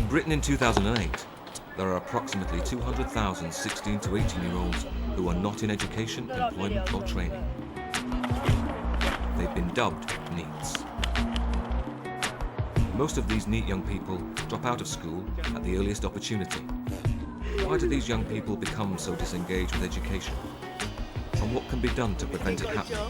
In Britain in 2008, there are approximately 200,000 16 to 18-year-olds who are not in education, employment or training. They've been dubbed NEETs. Most of these NEET young people drop out of school at the earliest opportunity. Why do these young people become so disengaged with education? And what can be done to prevent it happening?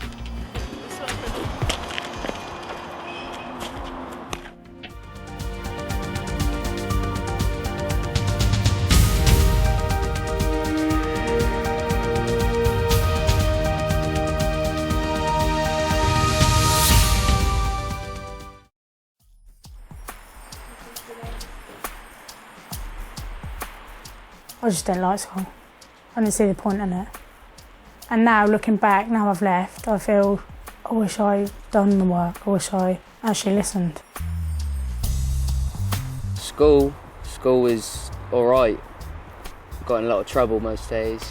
I just don't like school. I didn't see the point in it. And now, looking back, now I've left, I feel I wish I'd done the work. I wish I actually listened. School is alright. Got in a lot of trouble most days.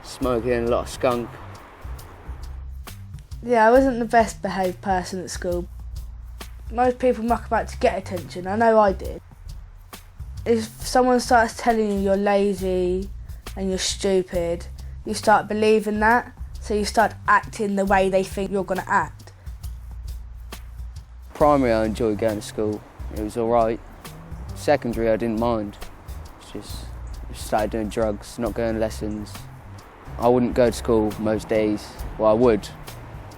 Smoking and a lot of skunk. Yeah, I wasn't the best behaved person at school. Most people muck about to get attention. I know I did. If someone starts telling you you're lazy and you're stupid, you start believing that, so you start acting the way they think you're going to act. Primary, I enjoyed going to school. It was alright. Secondary, I didn't mind. Just started doing drugs, not going to lessons. I wouldn't go to school most days. Well, I would.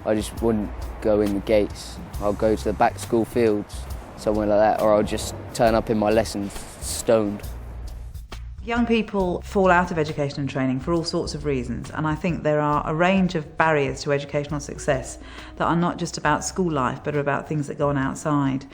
I just wouldn't go in the gates. I'll go to the back school fields, somewhere like that, or I'll just turn up in my lessons stoned. Young people fall out of education and training for all sorts of reasons, and I think there are a range of barriers to educational success that are not just about school life but are about things that go on outside,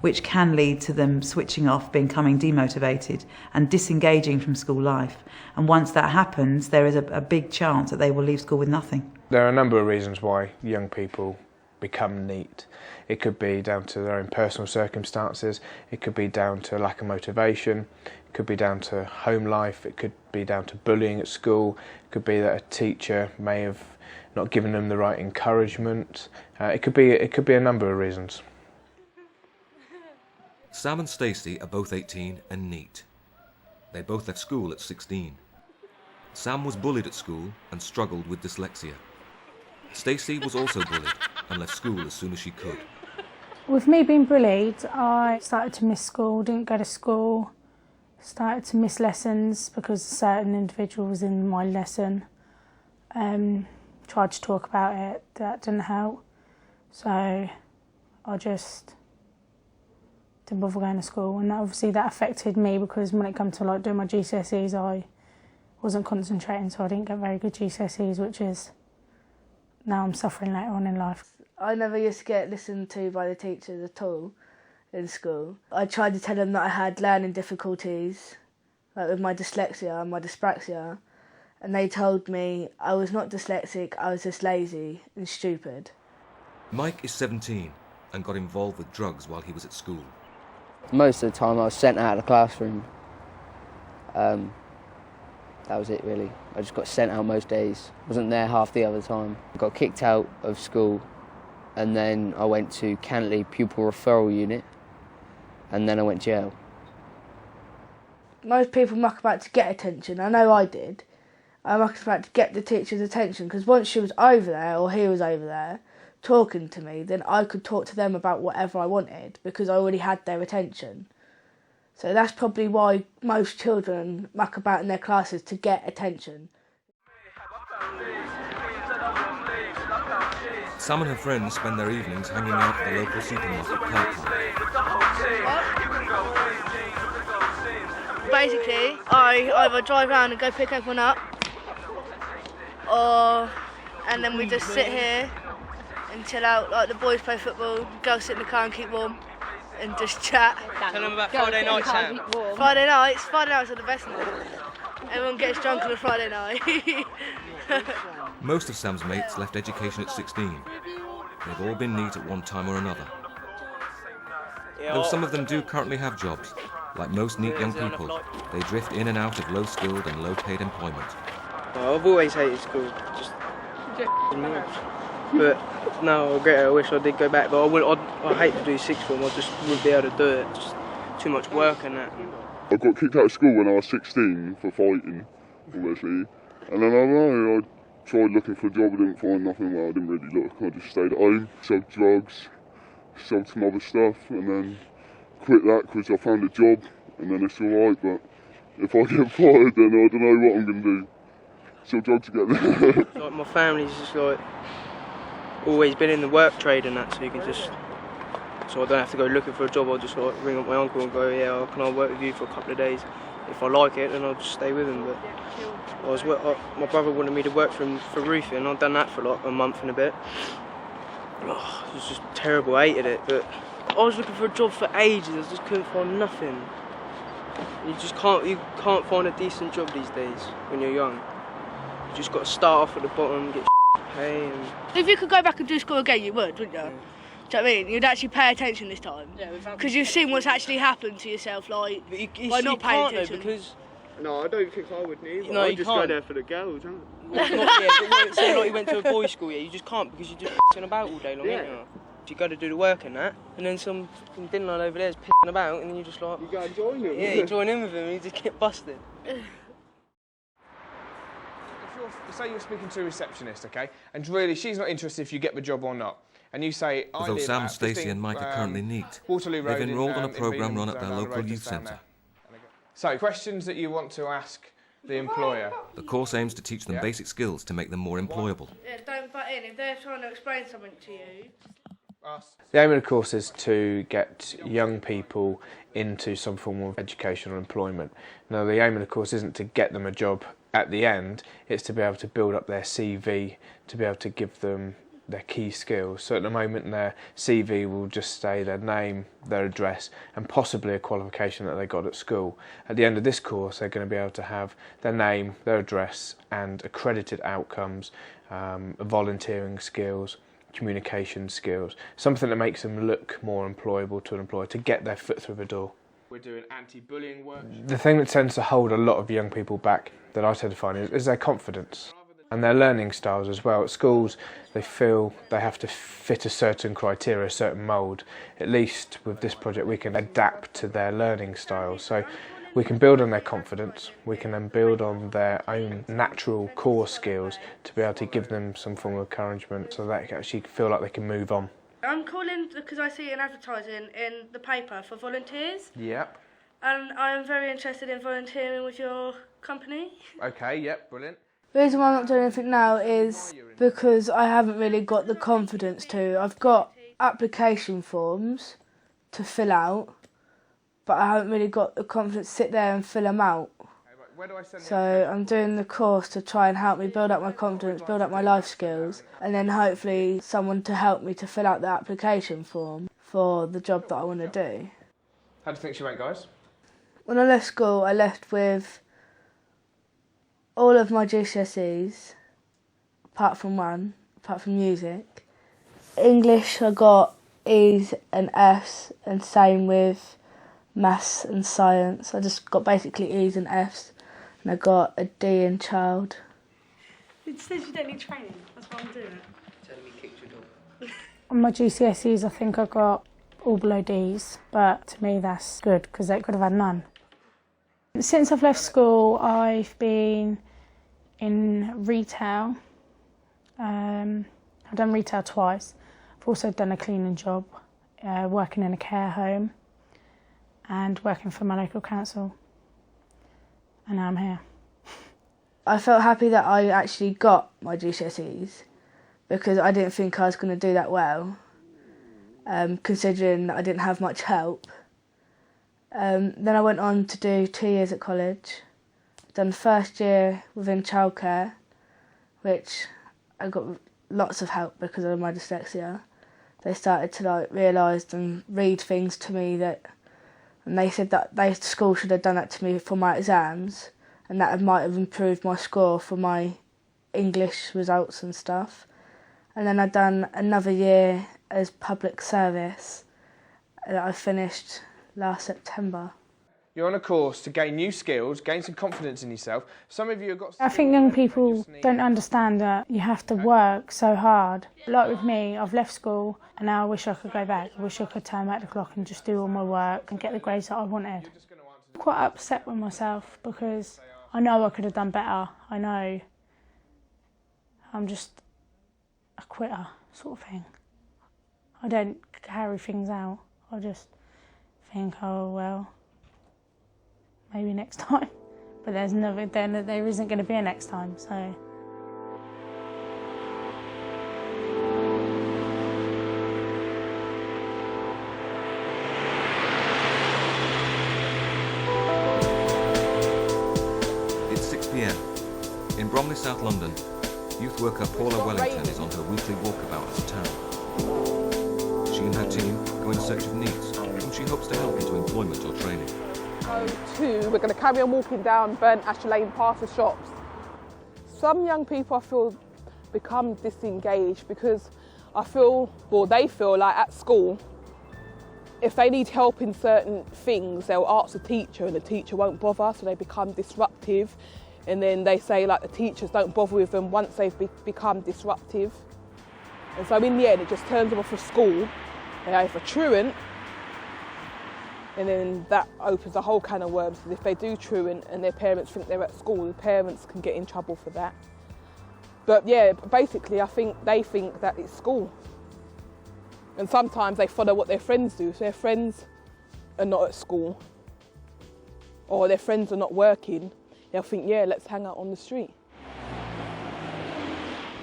which can lead to them switching off, becoming demotivated and disengaging from school life. And once that happens, there is a big chance that they will leave school with nothing. There are a number of reasons why young people become NEET. It could be down to their own personal circumstances, it could be down to a lack of motivation, it could be down to home life, it could be down to bullying at school, it could be that a teacher may have not given them the right encouragement. It could be a number of reasons. Sam and Stacey are both 18 and NEET. They both left school at 16. Sam was bullied at school and struggled with dyslexia. Stacey was also bullied and left school as soon as she could. With me being bullied, I started to miss school, didn't go to school, started to miss lessons because a certain individual was in my lesson. Tried to talk about it, that didn't help. So I just didn't bother going to school, and obviously that affected me because when it came to doing my GCSEs, I wasn't concentrating, so I didn't get very good GCSEs, which is now I'm suffering later on in life. I never used to get listened to by the teachers at all in school. I tried to tell them that I had learning difficulties, like with my dyslexia and my dyspraxia, and they told me I was not dyslexic, I was just lazy and stupid. Mike is 17 and got involved with drugs while he was at school. Most of the time I was sent out of the classroom. That was it really. I just got sent out most days. Wasn't there half the other time. I got kicked out of school, and then I went to Cantley Pupil Referral Unit, and then I went to jail. Most people muck about to get attention. I know I did. I mucked about to get the teacher's attention because once she was over there, or he was over there, talking to me, then I could talk to them about whatever I wanted because I already had their attention. So that's probably why most children muck about in their classes, to get attention. Sam and her friends spend their evenings hanging out at the local supermarket park. Basically, I either drive around and go pick everyone up, and then we just sit here and chill out, like the boys play football, girls sit in the car and keep warm. And just chat. Tell them about Friday night, Sam. Friday nights are the best night. Everyone gets drunk on a Friday night. Most of Sam's mates left education at 16. They've all been NEET at one time or another. Though some of them do currently have jobs, like most NEET young people, they drift in and out of low-skilled and low-paid employment. Well, I've always hated school, just but no, I regret it. I wish I did go back, but I hate to do sixth form. I just wouldn't be able to do it. Just too much work and that. I got kicked out of school when I was 16 for fighting, obviously. And then I tried looking for a job, I didn't find nothing. Well, I didn't really look, I just stayed at home, sold drugs, sold some other stuff, and then quit that because I found a job, and then it's alright, but if I get fired, then I don't know what I'm going to do. Sell drugs again. Like my family's just like always been in the work trade and that, so you can just, so I don't have to go looking for a job. I'll just like ring up my uncle and go, yeah, can I work with you for a couple of days? If I like it, then I'll just stay with him. But my brother wanted me to work for him for roofing. I've done that for like a month and a bit. Oh, it was just terrible. I hated it. But I was looking for a job for ages. I just couldn't find nothing. You can't find a decent job these days when you're young. You just got to start off at the bottom, get pay. And If you could go back and do school again, you would, wouldn't you? Yeah. Do you know what I mean? You'd actually pay attention this time. Yeah, because you've seen what's actually happened to yourself, like, by not paying attention. Because no, I don't think I would need. No, I'd you just can't. go there for the girls, huh? Well, but say like you went to a boys' school, yeah, you just can't because you're just f***ing about all day long, ain't you? You got to do the work and that, and then some din lad over there is p***ing about, and then you just like... You go and join them. Yeah, you join in with him and you just get busted. Say you're speaking to a receptionist, okay, and really she's not interested if you get the job or not, and you say, I Although live Sam, at Stacey 15, and Mike are currently NEET, Waterloo Road they've enrolled on a in programme run Beamons, at their down the local road youth just down centre. there. So, questions that you want to ask the employer. The course aims to teach them basic skills to make them more employable. Yeah, don't butt in. If they're trying to explain something to you... The aim of the course is to get young people into some form of education or employment. Now, the aim of the course isn't to get them a job at the end, it's to be able to build up their CV, to be able to give them their key skills. So at the moment their CV will just say their name, their address and possibly a qualification that they got at school. At the end of this course they're going to be able to have their name, their address and accredited outcomes, volunteering skills, communication skills, something that makes them look more employable to an employer, to get their foot through the door. We're doing anti-bullying work. The thing that tends to hold a lot of young people back, that I tend to find, is their confidence and their learning styles as well. At schools, they feel they have to fit a certain criteria, a certain mould. At least with this project, we can adapt to their learning styles. So we can build on their confidence, we can then build on their own natural core skills to be able to give them some form of encouragement so that they can actually feel like they can move on. I'm calling because I see an advertising in the paper for volunteers. Yep. And I am very interested in volunteering with your company. Okay, yep, brilliant. The reason why I'm not doing anything now is because I haven't really got the confidence to. I've got application forms to fill out, but I haven't really got the confidence to sit there and fill them out. So I'm doing the course to try and help me build up my confidence, build up my life skills, and then hopefully someone to help me to fill out the application form for the job that I want to do. How do you think she went, guys? When I left school, I left with all of my GCSEs, apart from one, apart from music. English, I got E's and F's, and same with maths and science. I just got basically E's and F's, and I got a D in child. It says you don't need training, that's why I'm doing it. Telling me kicked your dog. On my GCSEs, I think I got all below D's, but to me that's good because they could have had none. Since I've left school, I've been in retail. I've done retail twice. I've also done a cleaning job, working in a care home and working for my local council. And now I'm here. I felt happy that I actually got my GCSEs because I didn't think I was going to do that well, considering that I didn't have much help. Then I went on to do 2 years at college. Done the first year within childcare, which I got lots of help because of my dyslexia. They started to realise and read things to me and they said that the school should have done that to me for my exams, and that might have improved my score for my English results and stuff. And then I'd done another year as public service that I finished last September. You're on a course to gain new skills, gain some confidence in yourself. Some of you have got... I think young people don't understand that you have to work so hard. Like with me, I've left school and now I wish I could go back. I wish I could turn back the clock and just do all my work and get the grades that I wanted. I'm quite upset with myself because I know I could have done better. I know I'm just a quitter sort of thing. I don't carry things out. I just think, oh well, maybe next time. But there isn't going to be a next time, so. It's 6 p.m. In Bromley, South London, youth worker Paula Wellington is on her weekly walkabout of the town. She and her team go in search of NEETs, whom she hopes to help into employment or training. We're going to carry on walking down Burnt Asher Lane past the shops. Some young people I feel become disengaged because they feel like at school, if they need help in certain things, they'll ask the teacher and the teacher won't bother, so they become disruptive. And then they say like the teachers don't bother with them once they've become disruptive. And so in the end, it just turns them off of school. They either truant, and then that opens a whole can of worms. If they do truant and their parents think they're at school, the parents can get in trouble for that. But yeah, basically I think they think that it's school. And sometimes they follow what their friends do. If their friends are not at school or their friends are not working, they'll think, yeah, let's hang out on the street.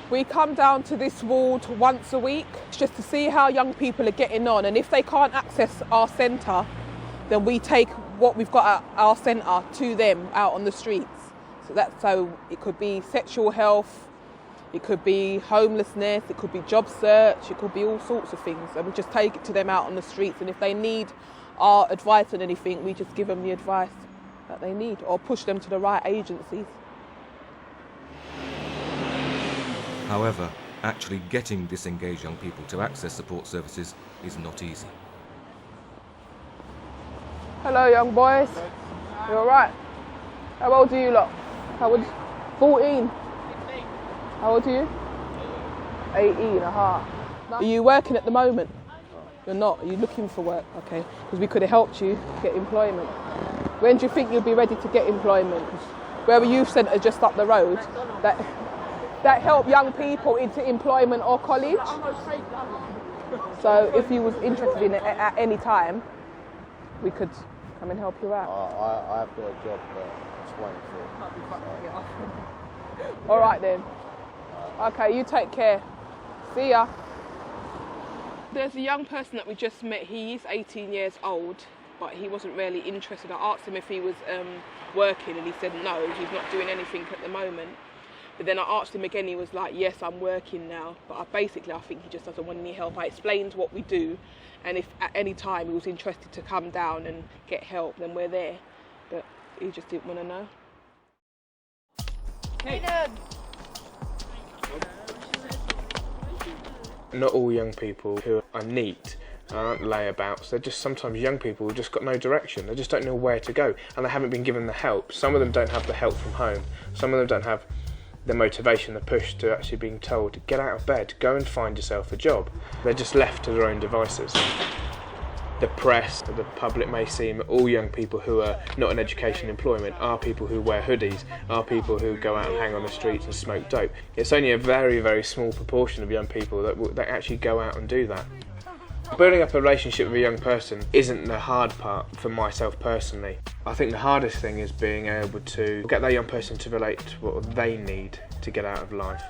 We come down to this ward once a week just to see how young people are getting on, and if they can't access our centre, then we take what we've got at our centre to them out on the streets. So it could be sexual health, it could be homelessness, it could be job search, it could be all sorts of things. And we just take it to them out on the streets, and if they need our advice on anything, we just give them the advice that they need or push them to the right agencies. However, actually getting disengaged young people to access support services is not easy. Hello, young boys. You all right? How old are you lot? 14. How old are you? 18, aha. Are you working at the moment? You're not? Are you looking for work? Okay, because we could have helped you get employment. When do you think you'll be ready to get employment? We have a youth centre just up the road that help young people into employment or college. So if you was interested in it at any time, we could come and help you out. I have got a job, but I'm just waiting for it. All right then. Okay, you take care. See ya. There's a young person that we just met. He is 18 years old, but he wasn't really interested. I asked him if he was working, and he said no, he's not doing anything at the moment. But then I asked him again, he was like, yes, I'm working now. But I think he just doesn't want any help. I explained what we do, and if at any time he was interested to come down and get help, then we're there. But he just didn't want to know. Not all young people who are NEET aren't layabouts. They're just sometimes young people who've just got no direction. They just don't know where to go, and they haven't been given the help. Some of them don't have the help from home. Some of them don't have the motivation, the push to actually being told, get out of bed, go and find yourself a job. They're just left to their own devices. The press, the public may seem all young people who are not in education and employment are people who wear hoodies, are people who go out and hang on the streets and smoke dope. It's only a very, very small proportion of young people that actually go out and do that. Building up a relationship with a young person isn't the hard part for myself personally. I think the hardest thing is being able to get that young person to relate to what they need to get out of life.